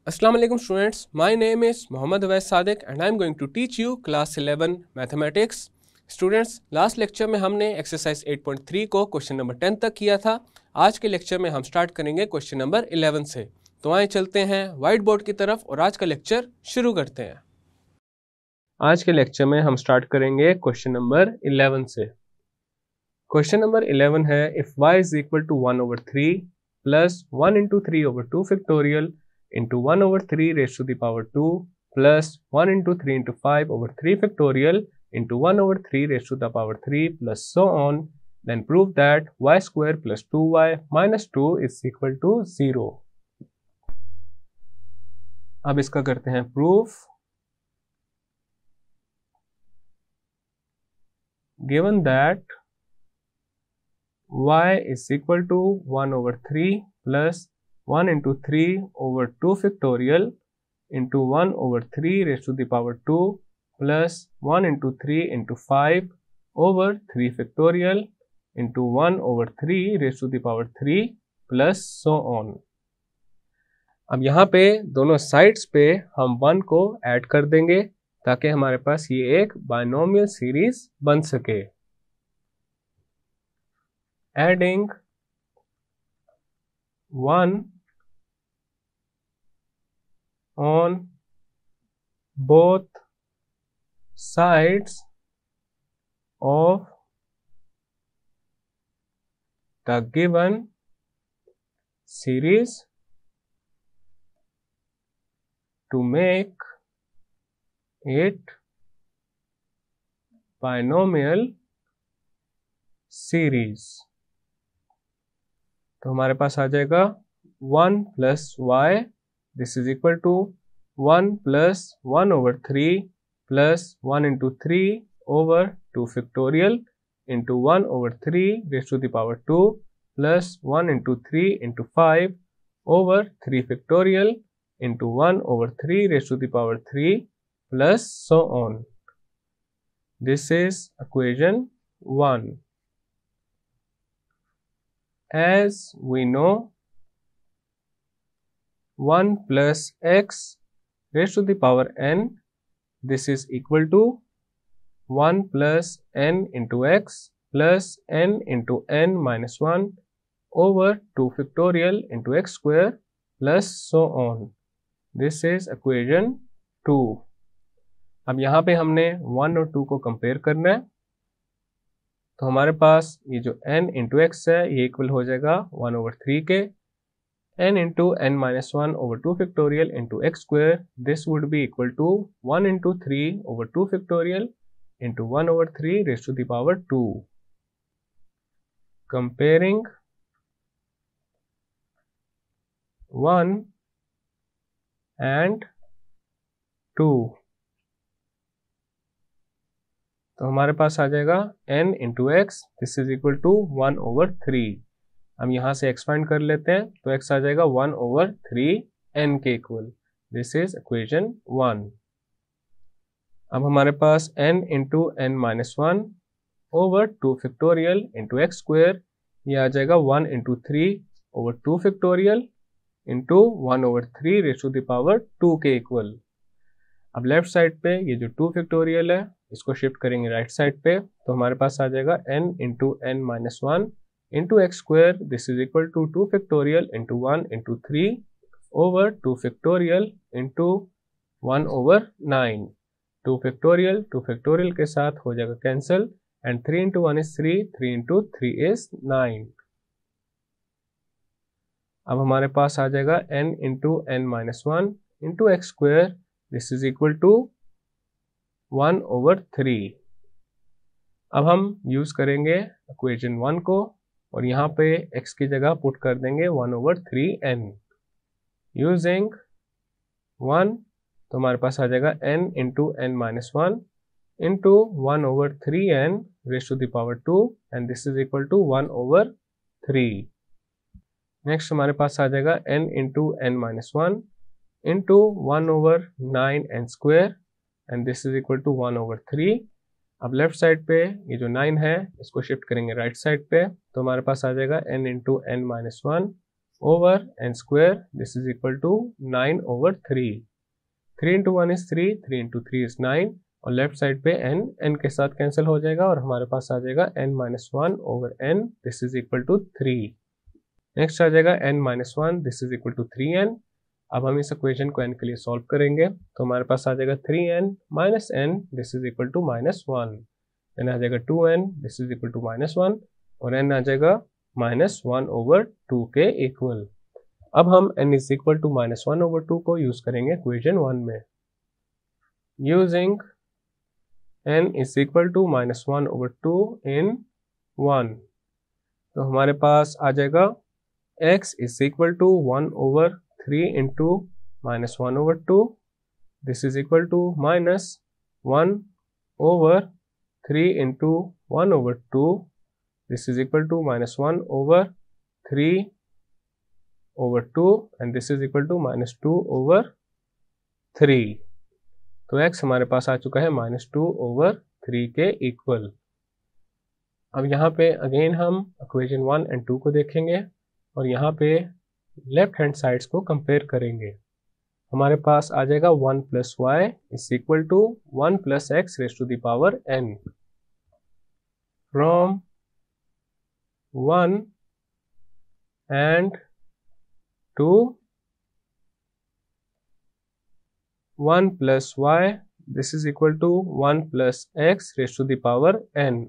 Assalamu alaikum students, my name is Mohammad Awais Sadiq and I am going to teach you class 11 mathematics. Students, last lecture में हमने exercise 8.3 को question number 10 तक किया था। आज के लेक्चर में हम स्टार्ट करेंगे क्वेश्चन नंबर 11 से। तो आइए चलते हैं व्हाइट बोर्ड की तरफ और आज का लेक्चर शुरू करते हैं। आज के लेक्चर में हम स्टार्ट करेंगे क्वेश्चन नंबर 11 से। क्वेश्चन नंबर 11 है if y is equal to 1/3 plus 1 into 3/2 factorial into 1/3 raised to the power 2 plus 1 into 3 into 5/3 factorial into 1/3 raised to the power 3 plus so on, then prove that y square plus 2y minus 2 is equal to 0. अब इसका करते हैं proof. Given that y is equal to 1/3 plus 1 into 3/2 factorial into 1/3 raised to the power 2 plus 1 into 3 into 5/3 factorial into 1/3 raised to the power 3 plus so on. अब यहाँ पे दोनों sides पे हम 1 को ऐड कर देंगे ताकि हमारे पास ये एक बाइनोमियल सीरीज बन सके। Adding 1 on both sides of the given series to make it binomial series। तो हमारे पास आ जाएगा 1 plus y, this is equal to 1 plus 1/3 plus 1 into 3/2 factorial into 1/3 raised to the power 2 plus 1 into 3 into 5/3 factorial into 1/3 raised to the power 3 plus so on. This is equation 1. As we know, 1 plus x raised to the power n, this is equal to 1 plus n into x plus n into n minus 1 over 2 factorial into x square plus so on. This is equation 2. अब यहाँ पे हमने 1 और 2 को compare करना है। तो हमारे पास ये जो n into x है ये इक्वल हो जाएगा 1/3 के n into n minus 1/2 factorial into x square, this would be equal to 1 into 3/2 factorial into 1/3 raised to the power 2. Comparing 1 and 2, तो हमारे पास आ जाएगा n into x, this is equal to 1/3। हम यहाँ से एक्सपेंड कर लेते हैं तो x आ जाएगा 1/3 n के इक्वल। This is equation 1। अब हमारे पास n into n minus 1 over 2 factorial into x square, ये आ जाएगा 1 into 3/2 factorial into 1/3 raised to the power 2 के इक्वल। अब लेफ्ट साइड पे ये जो 2 factorial है इसको शिफ्ट करेंगे राइट साइड पे, तो हमारे पास आ जाएगा n into n minus 1 into x square, this is equal to 2 factorial into 1 into 3/2 factorial into 1/9। 2 factorial के साथ हो जाएगा cancel and 3 into 1 is 3, 3 into 3 is 9। अब हमारे पास आ जाएगा n into n minus 1 into x square, this is equal to 1/3। अब हम यूज करेंगे इक्वेशन 1 को और यहाँ पे x की जगह पुट कर देंगे 1/3n। यूजिंग 1, तो हमारे पास आ जाएगा n into n minus 1 into 1/3n raised to the power 2 and this is equal to 1/3। Next हमारे पास आ जाएगा n into n minus 1 into 1/9n square and this is equal to 1/3। अब लेफ्ट साइड पे ये जो 9 है इसको शिफ्ट करेंगे राइट साइड पे, तो हमारे पास आ जाएगा n into n minus 1 over n square. This is equal to 9 over 3. 3 into 1 is 3, 3 into 3 is 9 और लेफ्ट साइड पे n के साथ कैंसिल हो जाएगा और हमारे पास आ जाएगा n minus 1 over n. This is equal to 3. Next आ जाएगा n minus 1. This is equal to 3n. अब हम इस इक्वेशन को n के लिए सॉल्व करेंगे तो हमारे पास आ जाएगा 3n minus n. This is equal to minus 1. n आ जाएगा 2n. This is equal to minus 1 और n आ जाएगा minus 1 over 2 के इक्वल. अब हम n is equal to minus 1 over 2 को यूज करेंगे इक्वेशन 1 में. Using n is equal to minus 1 over 2 in 1 तो हमारे पास आ जाएगा x is equal to 1 over 3 into minus 1 over 2. This is equal to minus 1 over 3 into 1 over 2. This is equal to minus 1 over 3 over 2 and this is equal to minus 2 over 3. तो x हमारे पास आ चुका है minus 2 over 3 के equal. अब यहाँ पे again हम इक्वेशन 1 and 2 को देखेंगे और यहाँ पे लेफ्ट हैंड साइड्स को कंपेयर करेंगे. हमारे पास आ जाएगा 1 plus y is equal to 1 plus x raised to the power n. From 1 and 2 1 plus y this is equal to 1 plus x raised to the power n.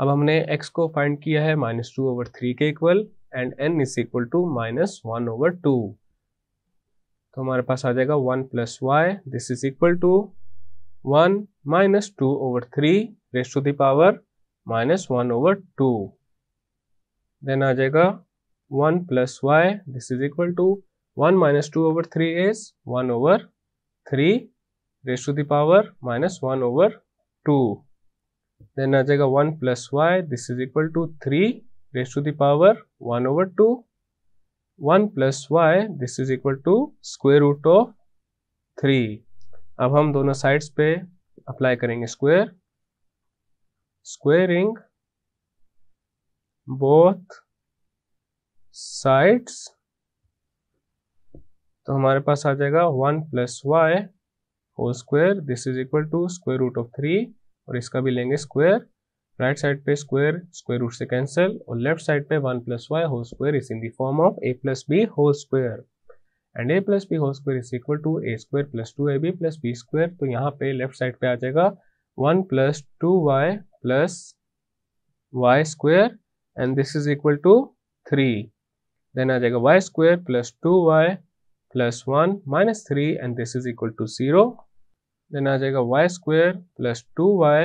अब हमने x को find किया है -2 over 3 के equal and n is equal to -1 over 2. तो हमारे पास आ जाएगा 1 plus y this is equal to 1 minus 2 over 3 raised to the power -1 over 2. Then आ जाएगा 1 plus y this is equal to 1 minus 2 over 3 is 1 over 3 raised to the power -1 over 2. Then आ जाएगा 1 plus y this is equal to 3 raised to the power 1 over 2. 1 plus y this is equal to square root of 3. अब हम दोनों sides पे apply करेंगे square. Squaring both sides तो हमारे पास आ जाएगा 1 plus y whole square this is equal to square root of 3 और इसका भी लेंगे स्क्वायर. राइट साइड पे स्क्वायर स्क्वायर रूट से कैंसिल और लेफ्ट साइड पे 1 plus y whole square is in the form of a plus b whole square and a plus b whole square is equal to a square plus 2ab plus b square. तो यहाँ पे left side पे आ जाएगा 1 plus 2y plus y square and this is equal to 3. Then आ जाएगा y square plus 2y plus 1 minus 3 and this is equal to 0. Then आ जाएगा y square plus 2y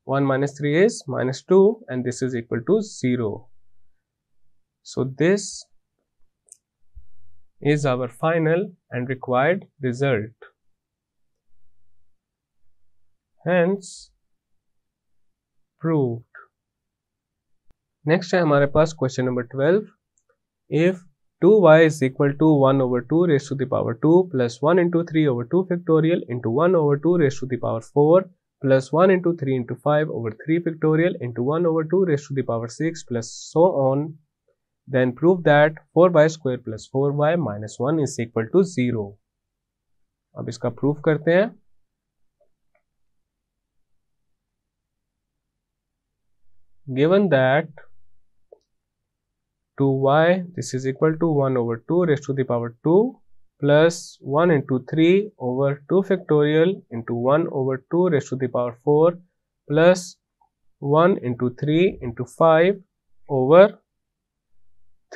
1 minus 3 is minus 2 and this is equal to 0. So this is our final and required result. Hence proved. Next है हमारे पास question number 12. If 2y is equal to 1 over 2 raised to the power 2 plus 1 into 3 over 2 factorial into 1 over 2 raised to the power 4 plus 1 into 3 into 5 over 3 factorial into 1 over 2 raised to the power 6 plus so on, then prove that 4y square plus 4y minus 1 is equal to 0. अब इसका proof करते हैं. Given that 2y this is equal to 1 over 2 raised to the power 2 plus 1 into 3 over 2 factorial into 1 over 2 raised to the power 4 plus 1 into 3 into 5 over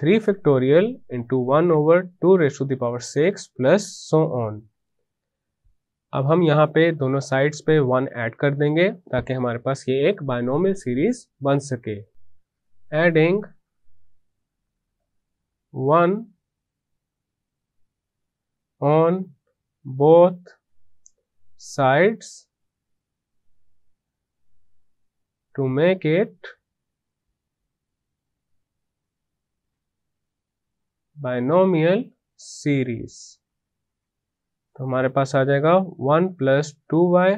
3 factorial into 1 over 2 raised to the power 6 plus so on. अब हम यहाँ पे दोनों sides पे 1 add कर देंगे ताकि हमारे पास ये एक बायनोमियल सीरीज बन सके. Adding 1 on both sides to make it binomial series. तो हमारे पास आ जाएगा 1 plus 2y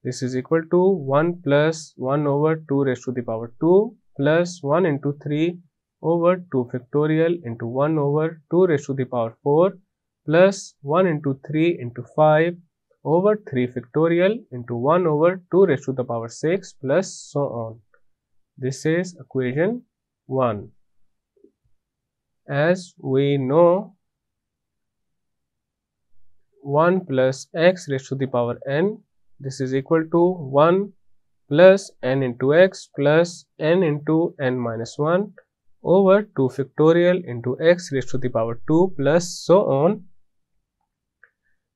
this is equal to 1 plus 1 over 2 raised to the power 2 plus 1 into 3 over 2 factorial into 1 over 2 raised to the power 4 plus 1 into 3 into 5 over 3 factorial into 1 over 2 raised to the power 6 plus so on. This is equation 1. As we know, 1 plus x raised to the power n, this is equal to 1 plus n into x plus n into n minus 1 over 2 factorial into x raised to the power 2 plus so on.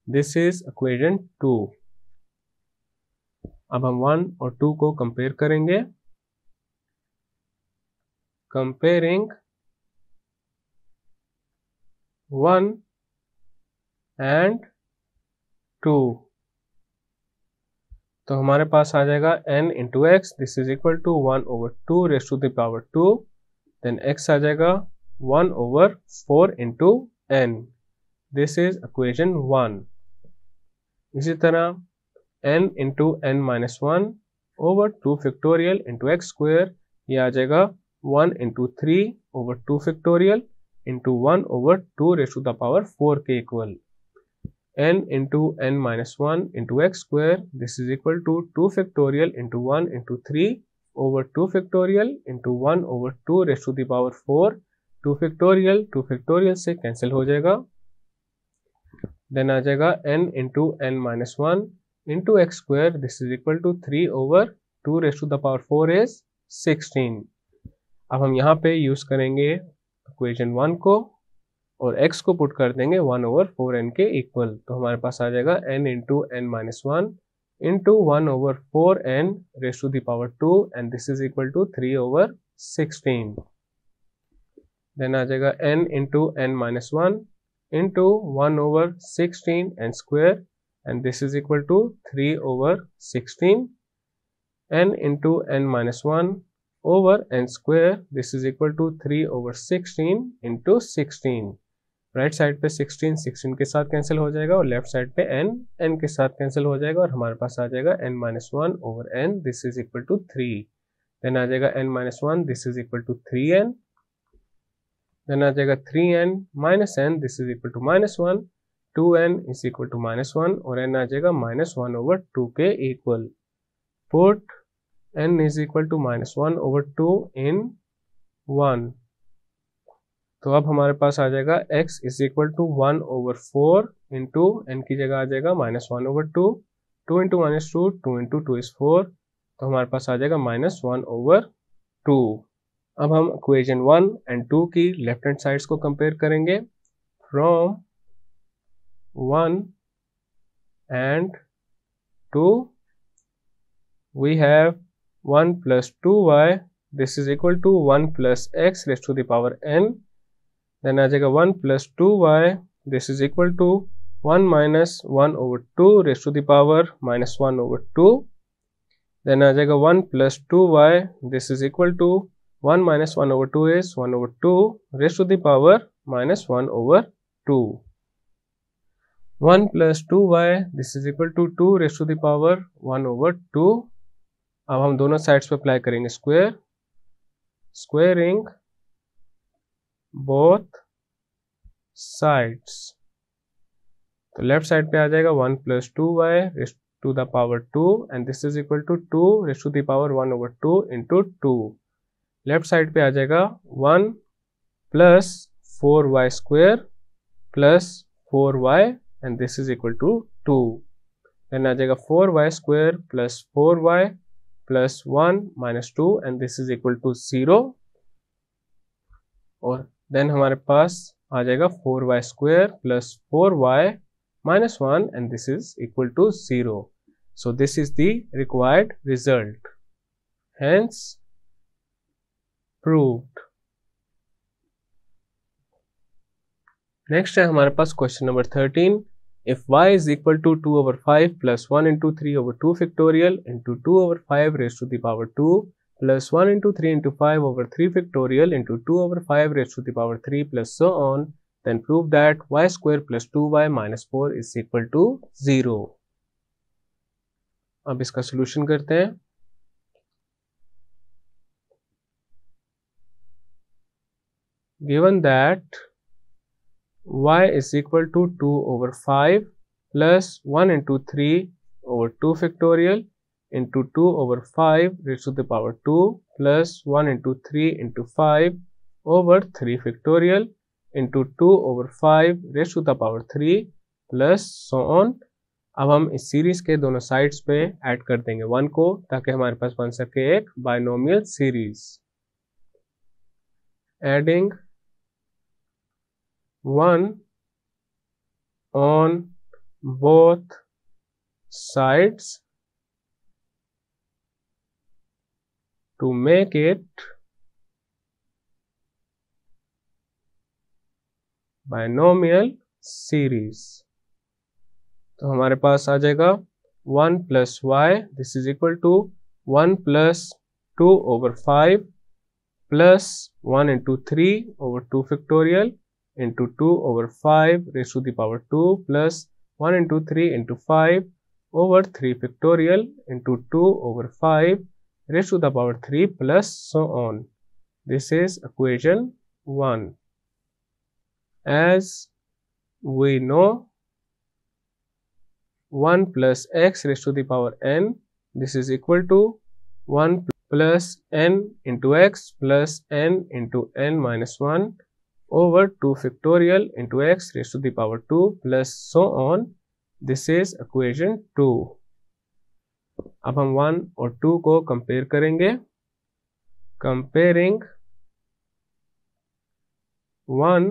This is equation 2. अब हम 1 और 2 को compare करेंगे. Comparing 1 and 2, तो हमारे पास आ जाएगा n into x, this is equal to 1 over 2 raise to the power 2, then x आ जाएगा 1 over 4 into n, this is equation 1. इसी तरह n into n minus 1 over 2 factorial into x square, ये आ जाएगा 1 into 3 over 2 factorial into 1 over 2 raise to the power 4 के equal. n into n minus 1 into x square, this is equal to 2 factorial into 1 into 3 over 2 factorial into 1 over 2 raised to the power 4. 2 factorial से cancel हो जाएगा. Then आ जाएगा n into n minus 1 into x square, this is equal to 3 over 2 raised to the power 4 is 16. अब हम यहाँ पे use करेंगे इक्वेशन 1 को और x को पुट कर देंगे 1 ओवर 4n के इक्वल, तो हमारे पास आ जाएगा n into n minus 1 into 1 over 4n raise to the power 2 and this is equal to 3 over 16. Then आ जाएगा n into n minus 1 into 1 over 16 and square and this is equal to 3 over 16. n into n minus 1 over n square, this is equal to 3 over 16 into 16. Right side पे 16 के साथ cancel हो जाएगा और left side पे n के साथ cancel हो जाएगा और हमारे पास आ जाएगा n minus 1 over n, this is equal to 3. Then आ जाएगा n minus 1, this is equal to 3n. Then आ जाएगा 3n minus n, this is equal to minus 1. 2n is equal to minus 1 और n आ जाएगा minus 1 over 2 के equal. Put n is equal to minus 1 over 2 in 1. तो अब हमारे पास आ जाएगा x is equal to 1 over 4 into n की जगह आ जाएगा minus 1 over 2. 2 into minus 2, 2 into 2 is 4, तो हमारे पास आ जाएगा माइनस 1 ओवर 2. अब हम इक्वेशन 1 एंड 2 की लेफ्ट हैंड साइड्स को कंपेयर करेंगे. From 1 and 2 we have 1 plus 2y, this is equal to 1 plus x raise to the power n. Then आ जाएगा 1 plus 2y, this is equal to 1 minus 1 over 2 raise to the power minus 1 over 2. Then आ जाएगा 1 plus 2y, this is equal to 1 minus 1 over 2 is 1 over 2 raise to the power minus 1 over 2. 1 plus 2y, this is equal to 2 raise to the power 1 over 2. अब हम दोनों sides पे apply करेंगे square. Squaring both sides, तो left side पे आ जाएगा 1 plus 2y raise to the power 2 and this is equal to 2 raise to the power 1 over 2 into 2. Left side पे आ जाएगा 1 plus 4y square plus 4y and this is equal to 2. Then आ जाएगा 4y square plus 4y plus 1 minus 2 and this is equal to 0. और then हमारे पास आ जाएगा 4y square plus 4y minus 1 and this is equal to 0. So this is the required result, hence proved. Next है हमारे पास question number 13. If y is equal to 2 over 5 plus 1 into 3 over 2 factorial into 2 over 5 raised to the power 2 plus 1 into 3 into 5 over 3 factorial into 2 over 5 raised to the power 3 plus so on, then prove that y square plus 2y minus 4 is equal to 0. अब इसका solution करते हैं. Given that y is equal to 2 over 5 plus 1 into 3 over 2 factorial into 2 over 5 raised to the power 2 plus 1 into 3 into 5 over 3 factorial into 2 over 5 raised to the power 3 plus so on। अब हम इस series के दोनों sides पे add कर देंगे 1 को, ताकि हमारे पास बन सके एक binomial series. Adding 1 on both sides to make it binomial series. तो हमारे पास आ जाएगा 1 plus y this is equal to 1 plus 2 over 5 plus 1 into 3 over 2 factorial into 2 over 5 raise to the power 2 plus 1 into 3 into 5 over 3 factorial into 2 over 5 raise to the power 3 plus so on। This is equation 1. As we know 1 plus x raised to the power n, this is equal to 1 plus n into x plus n into n minus 1 over 2 factorial into x raised to the power 2 plus so on। This is equation 2। अब हम 1 और 2 को compare करेंगे। Comparing 1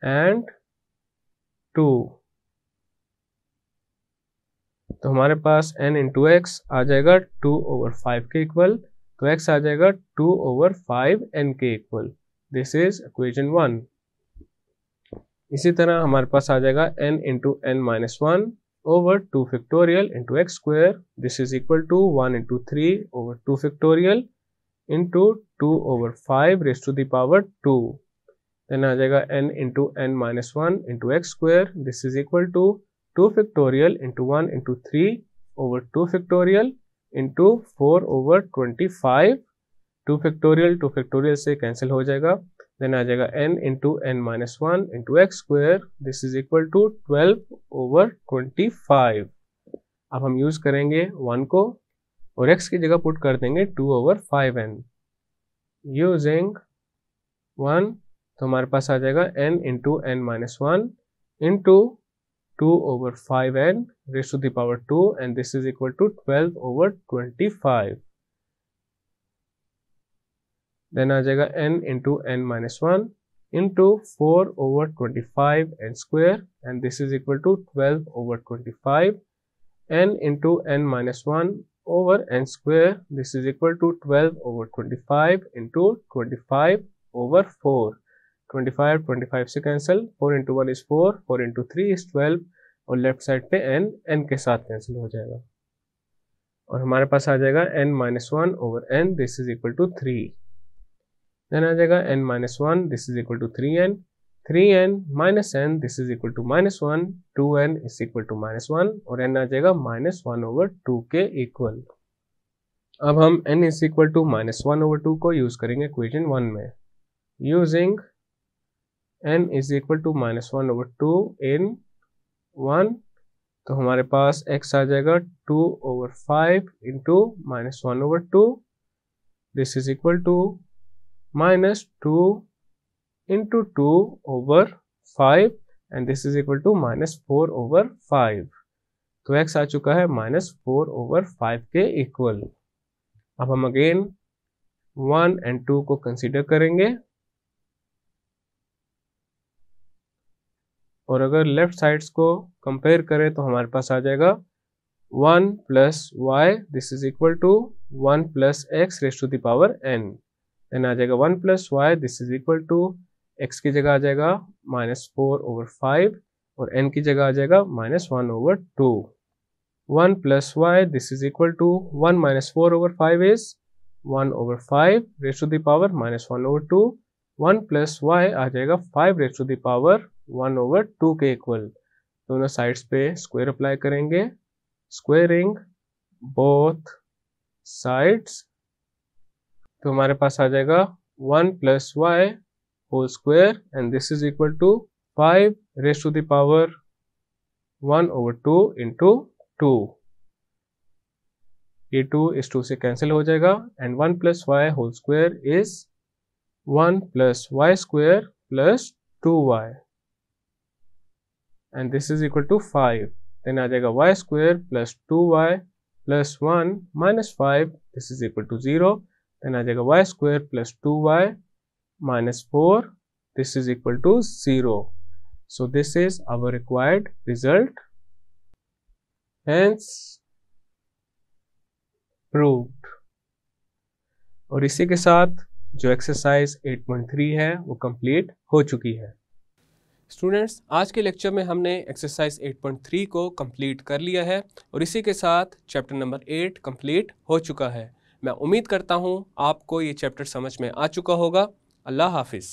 and 2, तो हमारे पास n into x आ जाएगा 2 over 5 के equal, तो x आ जाएगा 2 ओवर 5 n के इक्वल। This is equation 1। इसी तरह हमारे पास आ जाएगा n into n minus 1 over 2 factorial into x square, this is equal to 1 into 3 over 2 factorial into 2 over 5 raise to the power 2। Then आ जाएगा n into n minus 1 into x square, this is equal to 2 factorial into 1 into 3 over 2 factorial into 4 over 25। 2 factorial से cancel हो जाएगा। Then आ जाएगा n into n minus 1 into x square, this is equal to 12 over 25। अब हम use करेंगे 1 को और x की जगह पुट कर देंगे 2 ओवर 5n। यूजिंग 1 तो हमारे पास आ जाएगा n into n minus 1 into 2 over 5n raised to the power 2 and this is equal to 12 over 25। then आ जाएगा n into n minus 1 into 4 over 25 n square and this is equal to 12 over 25। n into n minus 1 over n square, this is equal to 12 over 25 into 25 over 4। 25 से cancel, 4 into 1 is 4, 4 into 3 is 12 और left side पे n के साथ cancel हो जाएगा और हमारे पास आ जाएगा n minus 1 over n, this is equal to 3। Then आ जाएगा n minus 1, this is equal to 3n, 3n minus n, this is equal to minus 1, 2n is equal to minus 1 और n आ जाएगा माइनस 1 ओवर 2 के equal. अब हम n is equal to minus 1 over 2 को use करेंगे equation 1 में। Using n is equal to minus 1 over 2 in 1, तो हमारे पास x आ जाएगा 2 over 5 into minus 1 over 2, this is equal to minus 2 into 2 over 5 and this is equal to minus 4 over 5। तो x आ चुका है माइनस 4 ओवर 5 के इक्वल। अब हम अगेन 1 एंड 2 को कंसीडर करेंगे और अगर लेफ्ट साइड्स को कंपेयर करें तो हमारे पास आ जाएगा 1 plus y, this is equal to 1 plus x raise to the power n। Then आ जाएगा 1 plus y, this is equal to x की जगह आ जाएगा माइनस 4 ओवर 5 और n की जगह आ जाएगा minus 1 over 2। 1 plus y, this is equal to 1 minus 4 over 5 is 1 over 5 raise to the power minus 1 over 2। 1 plus y आ जाएगा 5 raise to the power 1 over 2 के इक्वल। दोनों साइड्स पे स्क्वायर अप्लाई करेंगे, स्क्वायरिंग बोथ साइड्स, तो हमारे पास आ जाएगा 1 plus y whole square, and this is equal to 5 raised to the power 1 over 2 into 2. ये 2 इस 2 से कैंसिल हो जाएगा, and 1 plus y whole square is 1 plus y square plus 2y, and this is equal to 5. Then आ जाएगा y square plus 2y plus 1 minus 5, this is equal to 0. Then आ जाएगा y square plus 2y minus 4, this is equal to 0. So this is our required result. Hence proved. और इसी के साथ जो exercise 8.3 है वो complete हो चुकी है। स्टूडेंट्स, आज के लेक्चर में हमने एक्सरसाइज 8.3 को कंप्लीट कर लिया है और इसी के साथ चैप्टर नंबर 8 कंप्लीट हो चुका है। मैं उम्मीद करता हूँ आपको ये चैप्टर समझ में आ चुका होगा। अल्लाह हाफिज़।